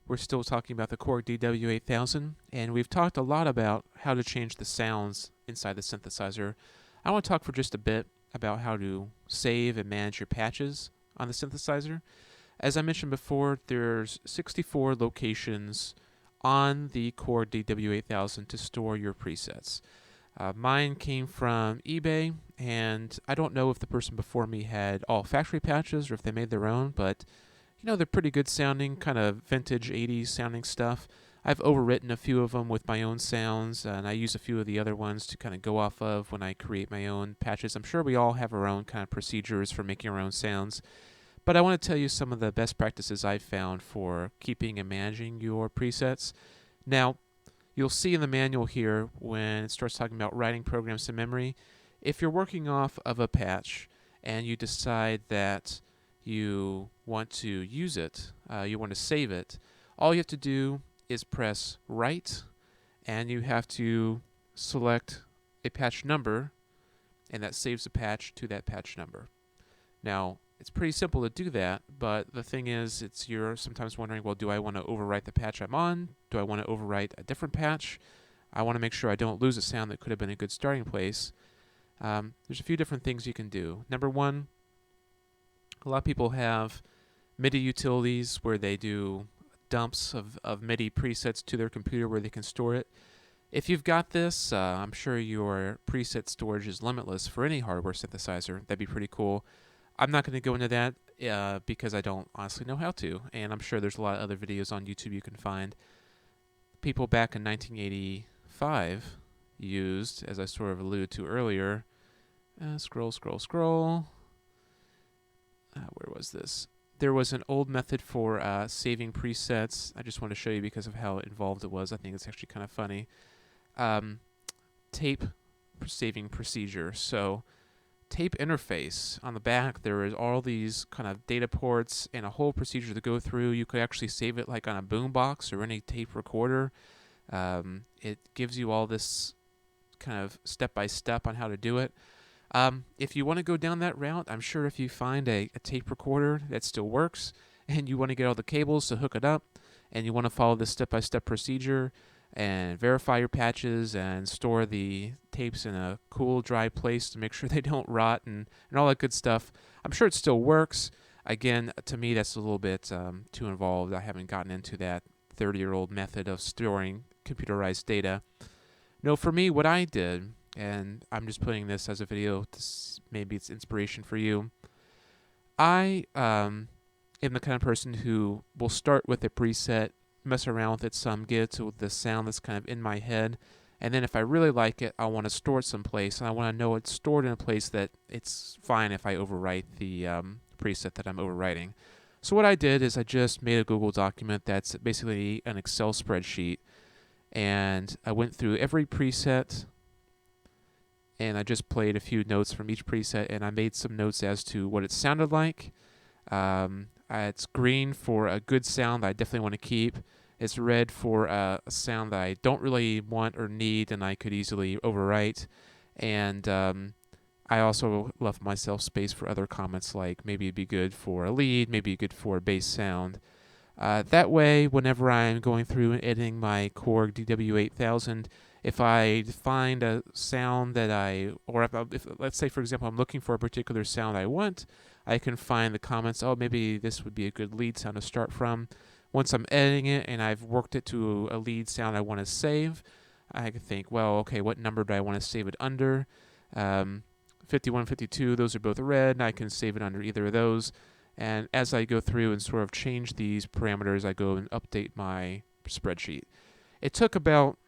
We're still talking about the Korg DW-8000, and we've talked a lot about how to change the sounds inside the synthesizer. I want to talk for just a bit about how to save and manage your patches on the synthesizer. As I mentioned before, there's 64 locations on the Korg DW-8000 to store your presets. Mine came from eBay, and I don't know if the person before me had all factory patches or if they made their own, but they're pretty good sounding, kind of vintage 80s sounding stuff. I've overwritten a few of them with my own sounds, and I use a few of the other ones to kind of go off of when I create my own patches. I'm sure we all have our own kind of procedures for making our own sounds, but I want to tell you some of the best practices I've found for keeping and managing your presets. Now, you'll see in the manual here when it starts talking about writing programs to memory, if you're working off of a patch and you decide that you want to use it, you want to save it, all you have to do is press Write, and you have to select a patch number, and that saves the patch to that patch number. Now, it's pretty simple to do that, but the thing is, you're sometimes wondering, well, do I want to overwrite the patch I'm on? Do I want to overwrite a different patch? I want to make sure I don't lose a sound that could have been a good starting place. There's a few different things you can do. Number one, a lot of people have MIDI utilities where they do dumps of MIDI presets to their computer where they can store it. If you've got this, I'm sure your preset storage is limitless for any hardware synthesizer. That'd be pretty cool. I'm not going to go into that because I don't honestly know how to, and I'm sure there's a lot of other videos on YouTube you can find. People back in 1985 used, as I sort of alluded to earlier, scroll. Where was this? There was an old method for saving presets. I just want to show you because of how involved it was. I think it's actually kind of funny. Tape saving procedure. So tape interface. On the back, there is all these kind of data ports and a whole procedure to go through. You could actually save it like on a boombox or any tape recorder. It gives you all this kind of step-by-step on how to do it. If you want to go down that route, I'm sure if you find a tape recorder that still works and you want to get all the cables to hook it up and you want to follow this step-by-step procedure and verify your patches and store the tapes in a cool, dry place to make sure they don't rot and all that good stuff, I'm sure it still works. Again, to me, that's a little bit too involved. I haven't gotten into that 30-year-old method of storing computerized data. No, for me, what I did, and I'm just putting this as a video to maybe it's inspiration for you. I am the kind of person who will start with a preset, mess around with it some, get to the sound that's kind of in my head, and then if I really like it, I want to store it someplace, and I want to know it's stored in a place that it's fine if I overwrite the preset that I'm overwriting. So what I did is I just made a Google document that's basically an Excel spreadsheet, and I went through every preset, and I just played a few notes from each preset, and I made some notes as to what it sounded like. It's green for a good sound that I definitely want to keep. It's red for a sound that I don't really want or need and I could easily overwrite. And I also left myself space for other comments like maybe it'd be good for a lead, maybe good for a bass sound. That way, whenever I'm going through and editing my Korg DW-8000, if I find a sound that if let's say, for example, I'm looking for a particular sound I want, I can find the comments, oh, maybe this would be a good lead sound to start from. Once I'm editing it and I've worked it to a lead sound I want to save, I can think, well, okay, what number do I want to save it under? 51, 52, those are both red, and I can save it under either of those. And as I go through and sort of change these parameters, I go and update my spreadsheet. It took about,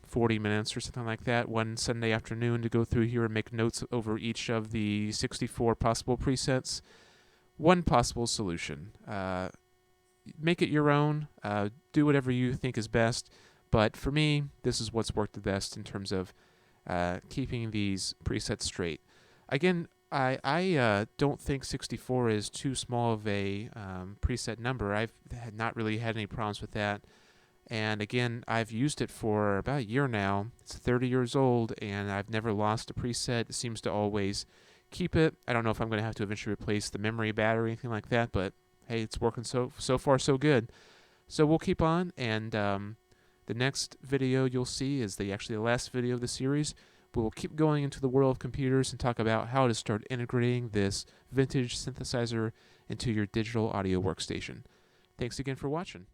40 minutes or something like that one Sunday afternoon to go through here and make notes over each of the 64 possible presets. One possible solution. Make it your own. Do whatever you think is best. But for me, this is what's worked the best in terms of keeping these presets straight. Again, I don't think 64 is too small of a preset number. I've not really had any problems with that. And again, I've used it for about a year now. It's 30 years old, and I've never lost a preset. It seems to always keep it. I don't know if I'm going to have to eventually replace the memory battery or anything like that, but hey, it's working so far so good. So we'll keep on, and the next video you'll see is actually the last video of the series. But we'll keep going into the world of computers and talk about how to start integrating this vintage synthesizer into your digital audio workstation. Thanks again for watching.